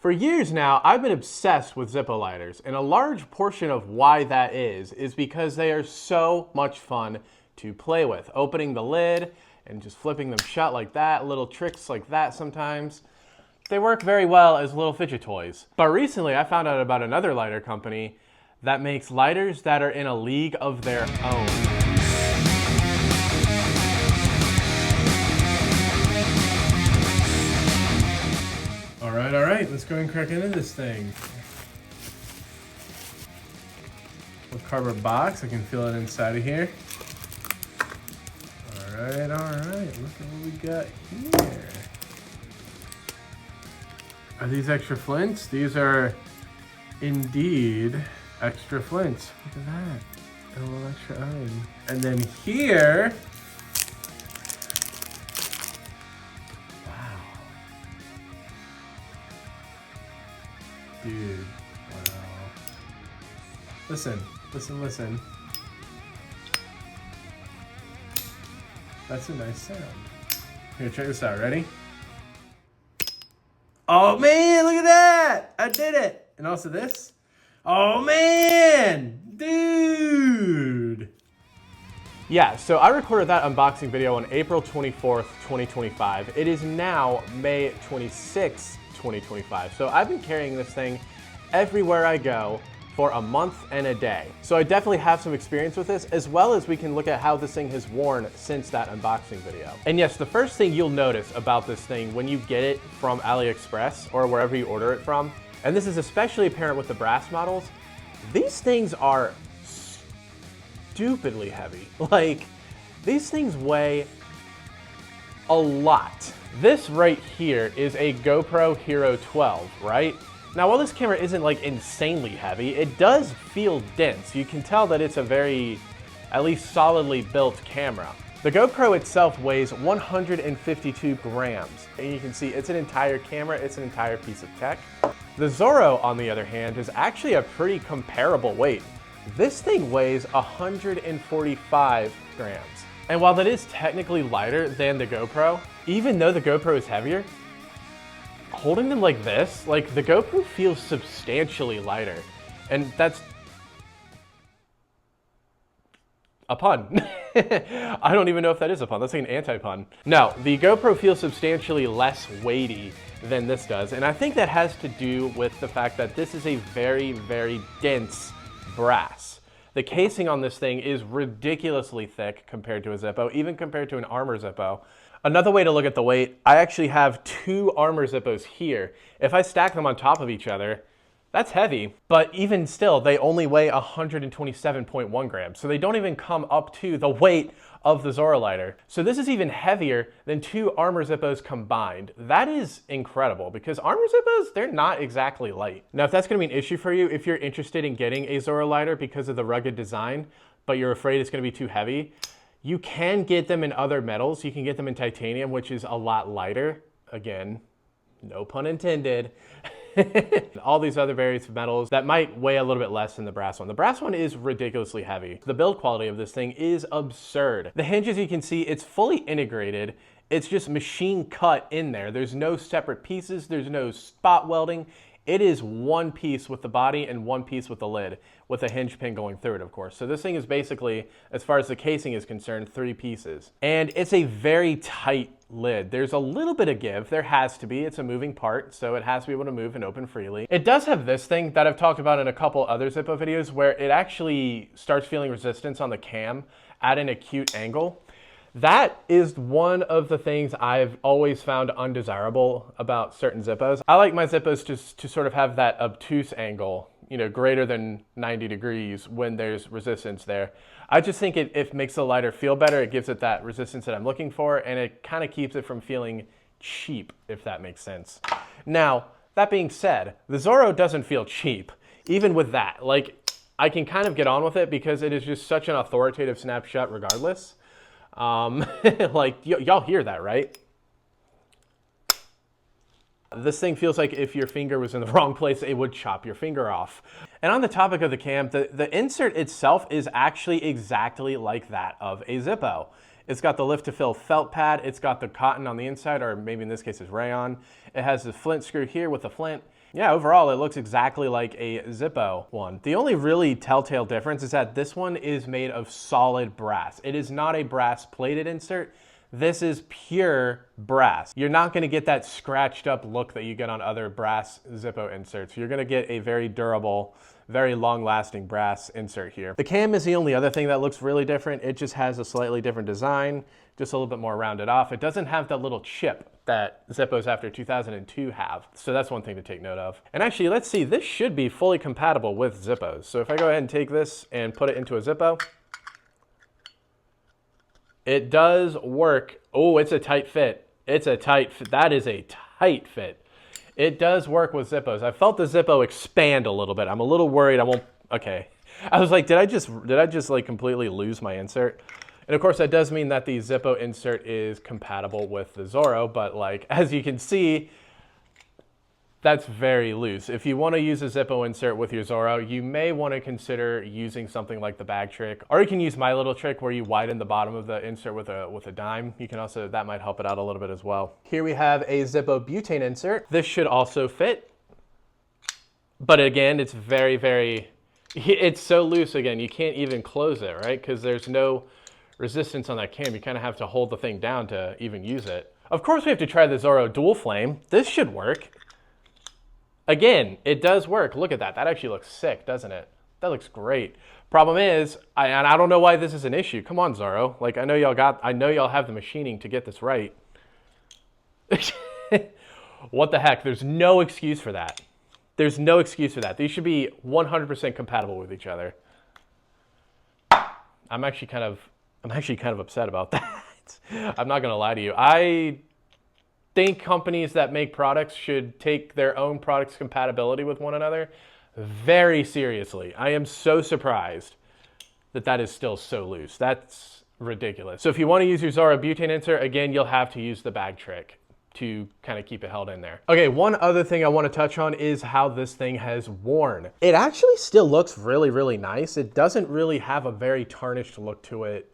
For years now, I've been obsessed with Zippo lighters, and a large portion of why that is because they are so much fun to play with. Opening the lid and just flipping them shut like that, little tricks like that sometimes. They work very well as little fidget toys. But recently I found out about another lighter company that makes lighters that are in a league of their own. All right, let's go and crack into this thing. Little cardboard box, I can feel it inside of here. All right, look at what we got here. Are these extra flints? These are indeed extra flints. Look at that, a little extra Owen. And then here, dude, wow. Listen. That's a nice sound. Here, check this out, ready? Oh man, look at that! I did it! And also this. Oh man! Dude! Yeah, so I recorded that unboxing video on April 24th, 2025. It is now May 26th, 2025. So I've been carrying this thing everywhere I go for a month and a day. So I definitely have some experience with this, as well as we can look at how this thing has worn since that unboxing video. And yes, the first thing you'll notice about this thing when you get it from AliExpress or wherever you order it from, and this is especially apparent with the brass models, these things are stupidly heavy. Like, these things weigh a lot. This right here is a GoPro Hero 12, right? Now, while this camera isn't like insanely heavy, it does feel dense. You can tell that it's a very, at least solidly built camera. The GoPro itself weighs 152 grams. And you can see it's an entire camera, it's an entire piece of tech. The Zorro, on the other hand, is actually a pretty comparable weight. This thing weighs 145 grams. And while that is technically lighter than the GoPro, even though the GoPro is heavier, holding them like this, like the GoPro feels substantially lighter. And that's a pun. I don't even know if that is a pun. That's like an anti-pun. No, the GoPro feels substantially less weighty than this does. And I think that has to do with the fact that this is a very, very dense brass. The casing on this thing is ridiculously thick compared to a Zippo, even compared to an Armor Zippo. Another way to look at the weight, I actually have two Armor Zippos here. If I stack them on top of each other, that's heavy, but even still, they only weigh 127.1 grams. So they don't even come up to the weight of the Zorro lighter. So this is even heavier than two Armor Zippos combined. That is incredible because Armor Zippos, they're not exactly light. Now, if that's gonna be an issue for you, if you're interested in getting a Zorro lighter because of the rugged design, but you're afraid it's gonna be too heavy, you can get them in other metals. You can get them in titanium, which is a lot lighter. Again, no pun intended. All these other various metals that might weigh a little bit less than the brass one. The brass one is ridiculously heavy. The build quality of this thing is absurd. The hinges, you can see, it's fully integrated. It's just machine cut in there. There's no separate pieces. There's no spot welding. It is one piece with the body and one piece with the lid, with a hinge pin going through it, of course. So this thing is basically, as far as the casing is concerned, 3 pieces. And it's a very tight lid. There's a little bit of give. There has to be. It's a moving part, so it has to be able to move and open freely. It does have this thing that I've talked about in a couple other Zippo videos where it actually starts feeling resistance on the cam at an acute angle. That is one of the things I've always found undesirable about certain Zippos. I like my Zippos to sort of have that obtuse angle, you know, greater than 90 degrees when there's resistance there. I just think it makes the lighter feel better. It gives it that resistance that I'm looking for, and it kind of keeps it from feeling cheap, if that makes sense. Now, that being said, the Zorro doesn't feel cheap, even with that. Like, I can kind of get on with it because it is just such an authoritative snapshot regardless. Like, y'all hear that, right? This thing feels like if your finger was in the wrong place, it would chop your finger off. And on the topic of the cam, the insert itself is actually exactly like that of a Zippo. It's got the lift to fill felt pad. It's got the cotton on the inside, or maybe in this case it's rayon. It has the flint screw here with the flint. Yeah, overall it looks exactly like a Zippo one. The only really telltale difference is that this one is made of solid brass. It is not a brass plated insert. This is pure brass. You're not gonna get that scratched up look that you get on other brass Zippo inserts. You're gonna get a very durable, very long-lasting brass insert here. The cam is the only other thing that looks really different. It just has a slightly different design, just a little bit more rounded off. It doesn't have that little chip that Zippos after 2002 have. So that's one thing to take note of. And actually, let's see, this should be fully compatible with Zippos. So if I go ahead and take this and put it into a Zippo, it does work. Oh, it's a tight fit. It's a tight fit. That is a tight fit. It does work with Zippos. I felt the Zippo expand a little bit. I'm a little worried I won't, okay. I was like, did I just like completely lose my insert? And of course that does mean that the Zippo insert is compatible with the Zorro, but like, as you can see, that's very loose. If you want to use a Zippo insert with your Zorro, you may want to consider using something like the bag trick, or you can use my little trick where you widen the bottom of the insert with a dime. You can also, that might help it out a little bit as well. Here we have a Zippo butane insert. This should also fit, but again, it's it's so loose again, you can't even close it, right? Because there's no resistance on that cam. You kind of have to hold the thing down to even use it. Of course, we have to try the Zorro dual flame. This should work. Again, it does work. Look at that. That actually looks sick, doesn't it? That looks great. Problem is, and I don't know why this is an issue. Come on, Zorro. Like, I know y'all have the machining to get this right. What the heck? There's no excuse for that. There's no excuse for that. These should be 100% compatible with each other. I'm actually kind of upset about that. I'm not gonna lie to you. I think companies that make products should take their own products' compatibility with one another very seriously. I am so surprised that that is still so loose. That's ridiculous. So if you want to use your Zorro butane insert, again, you'll have to use the bag trick to kind of keep it held in there. Okay, one other thing I want to touch on is how this thing has worn. It actually still looks really, really nice. It doesn't really have a very tarnished look to it,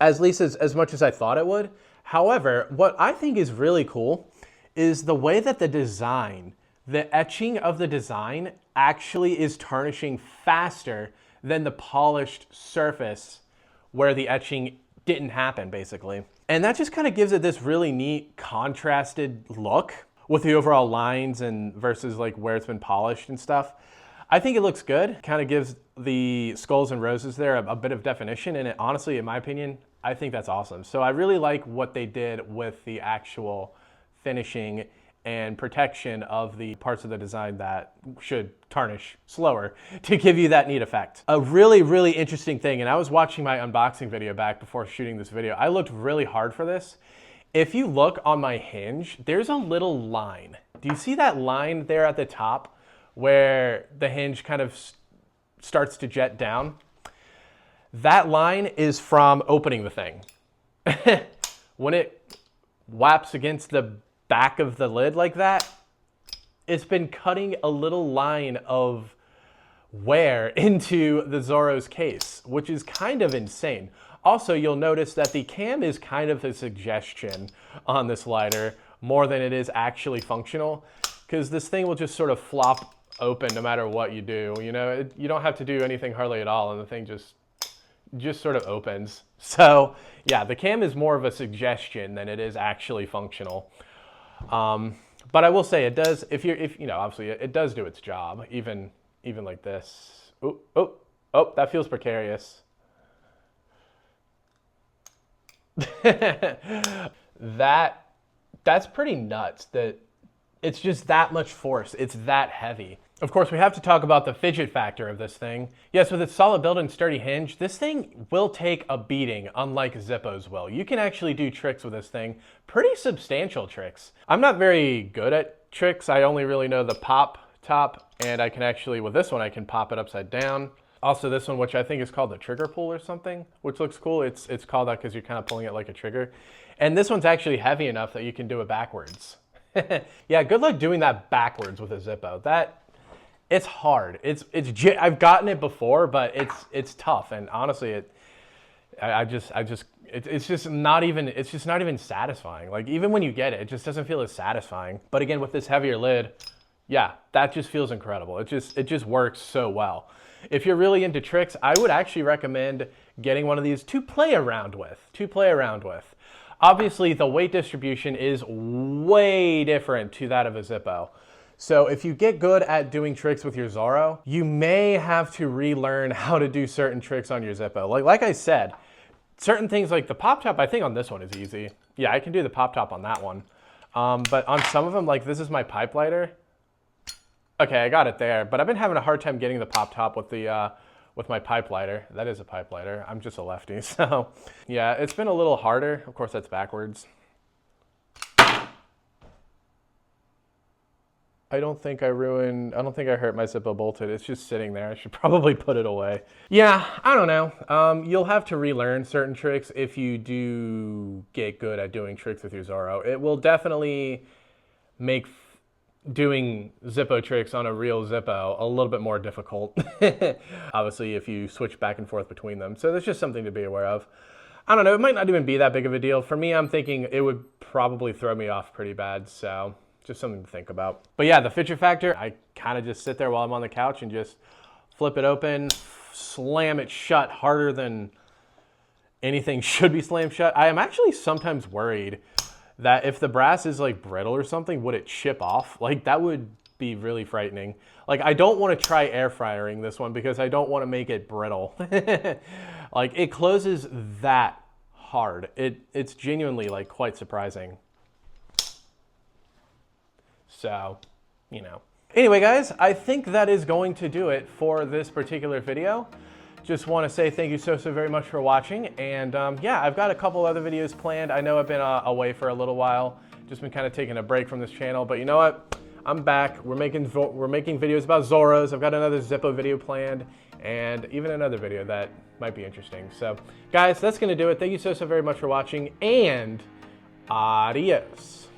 at least as much as I thought it would. However, what I think is really cool is the way that the design, the etching of the design actually is tarnishing faster than the polished surface where the etching didn't happen, basically. And that just kind of gives it this really neat contrasted look with the overall lines and versus like where it's been polished and stuff. I think it looks good. Kind of gives the skulls and roses there a bit of definition, and it, honestly, in my opinion, I think that's awesome. So I really like what they did with the actual finishing and protection of the parts of the design that should tarnish slower to give you that neat effect. A really, really interesting thing, and I was watching my unboxing video back before shooting this video. I looked really hard for this. If you look on my hinge, there's a little line. Do you see that line there at the top where the hinge kind of starts to jet down? That line is from opening the thing. When it whaps against the back of the lid like that, it's been cutting a little line of wear into the Zorro's case, which is kind of insane. Also, you'll notice that the cam is kind of a suggestion on this lighter more than it is actually functional, because this thing will just sort of flop open no matter what you do. You know, you don't have to do anything hardly at all, and the thing just sort of opens. So yeah, the cam is more of a suggestion than it is actually functional. But I will say it does, if you know, obviously it does do its job, even like this. Oh, that feels precarious. That's pretty nuts that it's just that much force. It's that heavy. Of course, we have to talk about the fidget factor of this thing. Yes, with its solid build and sturdy hinge, this thing will take a beating, unlike Zippos will. You can actually do tricks with this thing, pretty substantial tricks. I'm not very good at tricks. I only really know the pop top, and I can actually, with this one, I can pop it upside down. Also this one, which I think is called the trigger pull or something, which looks cool. It's called that because you're kind of pulling it like a trigger. And this one's actually heavy enough that you can do it backwards. Yeah, good luck doing that backwards with a Zippo. It's hard. I've gotten it before, but it's tough. And honestly, it's just not even satisfying. Like even when you get it, it just doesn't feel as satisfying. But again, with this heavier lid, yeah, that just feels incredible. It just works so well. If you're really into tricks, I would actually recommend getting one of these to play around with. Obviously, the weight distribution is way different to that of a Zippo. So if you get good at doing tricks with your Zorro, you may have to relearn how to do certain tricks on your Zippo. Like I said, certain things like the pop top, I think on this one is easy. Yeah, I can do the pop top on that one. But on some of them, like this is my pipe lighter. Okay, I got it there, but I've been having a hard time getting the pop top with the with my pipe lighter. That is a pipe lighter. I'm just a lefty, so yeah, it's been a little harder. Of course, that's backwards. I don't think I hurt my Zippo bolted. It's just sitting there. I should probably put it away. Yeah, I don't know. You'll have to relearn certain tricks if you do get good at doing tricks with your Zorro. It will definitely make doing Zippo tricks on a real Zippo a little bit more difficult. Obviously, if you switch back and forth between them. So that's just something to be aware of. I don't know. It might not even be that big of a deal. For me, I'm thinking it would probably throw me off pretty bad. So just something to think about. But yeah, the fidget factor, I kind of just sit there while I'm on the couch and just flip it open, slam it shut harder than anything should be slammed shut. I am actually sometimes worried that if the brass is like brittle or something, would it chip off? Like that would be really frightening. Like I don't want to try air frying this one because I don't want to make it brittle. Like it closes that hard. It's genuinely like quite surprising. So, you know. Anyway, guys, I think that is going to do it for this particular video. Just want to say thank you so very much for watching. And yeah, I've got a couple other videos planned. I know I've been away for a little while. Just been kind of taking a break from this channel. But you know what? I'm back. We're making videos about Zorros. I've got another Zippo video planned. And even another video that might be interesting. So, guys, that's going to do it. Thank you so very much for watching. And adios.